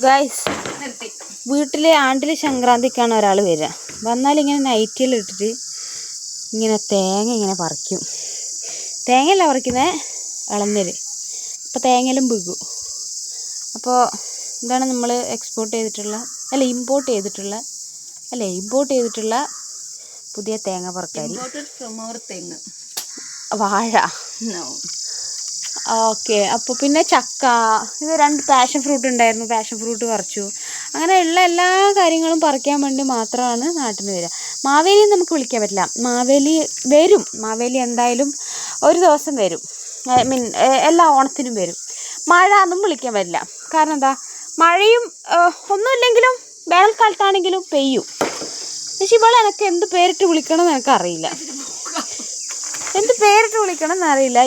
Guys, വീട്ടിലെ ആണ്ടിൽ സംക്രാന്തിക്കാണ് ഒരാൾ വരിക. വന്നാൽ ഇങ്ങനെ നൈറ്റിൽ ഇട്ടിട്ട് ഇങ്ങനെ തേങ്ങ ഇങ്ങനെ പറിക്കും. തേങ്ങയല്ല പറിക്കുന്നത്, ഇളനീര്. അപ്പോൾ തേങ്ങയിലും വീകും. അപ്പോൾ ഇതാണ് നമ്മൾ ഇമ്പോർട്ട് ചെയ്തിട്ടുള്ള പുതിയ തേങ്ങ പറിക്കാരി. വാഴ. ഓക്കെ. അപ്പോൾ പിന്നെ ചക്ക, ഇത് 2 പാഷൻ ഫ്രൂട്ട് ഉണ്ടായിരുന്നു, പാഷൻ ഫ്രൂട്ട് പറിച്ചു. അങ്ങനെയുള്ള എല്ലാ കാര്യങ്ങളും പറിക്കാൻ വേണ്ടി മാത്രമാണ് നാട്ടിൽ വരിക. മാവേലി നമുക്ക് വിളിക്കാൻ പറ്റില്ല. മാവേലി വരും. മാവേലി എന്തായാലും ഒരു ദിവസം വരും. എല്ലാ ഓണത്തിനും വരും. മഴ ഒന്നും വിളിക്കാൻ പറ്റില്ല. കാരണം എന്താ, മഴയും ഒന്നുമില്ലെങ്കിലും വേനൽക്കാലത്താണെങ്കിലും പെയ്യും. പക്ഷെ ഇവളെ എനിക്ക് എന്ത് പേരിട്ട് വിളിക്കണം എന്ന് എനിക്കറിയില്ല.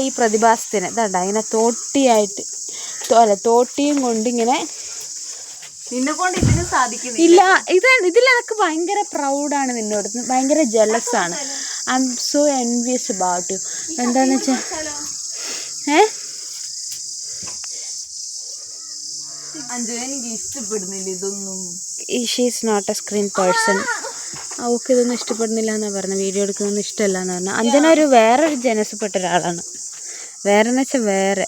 ഈ പ്രതിഭാസത്തിന്. ഇതാണ്ട ഇങ്ങനെ തോട്ടിയും കൊണ്ട് ഇങ്ങനെ. നിന്നെ കൊണ്ട് ഇതിന് സാധിക്കുന്നില്ല. ഇല്ല, ഇതിൽ എനിക്ക് ഭയങ്കര പ്രൗഡാണ് നിന്നോട്, ഭയങ്കര ജലസ് ആണ്. I am so envious about you. എന്താന്ന് വെച്ചാൽ എനിക്ക് ഇഷ്ടപ്പെടുന്നില്ല ഇതൊന്നും. She is not a screen person. അവൾക്ക് ഇതൊന്നും ഇഷ്ടപ്പെടുന്നില്ല എന്നാണ് പറഞ്ഞത്. വീഡിയോ എടുക്കുന്നതൊന്നും ഇഷ്ടമല്ല എന്ന് പറഞ്ഞാൽ. അഞ്ജന വേറൊരു ജനസപ്പെട്ട ഒരാളാണ്. വേറെന്ന് വെച്ചാൽ വേറെ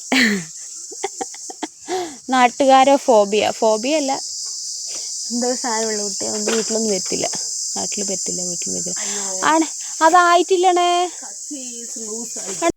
നാട്ടുകാരോ ഫോബിയ അല്ല, എന്തോ സാധനമുള്ള കുട്ടിയാണ്. എൻ്റെ വീട്ടിലൊന്നും വരത്തില്ല. നാട്ടിൽ പറ്റില്ല. ആണ്. അതായിട്ടില്ലണേ.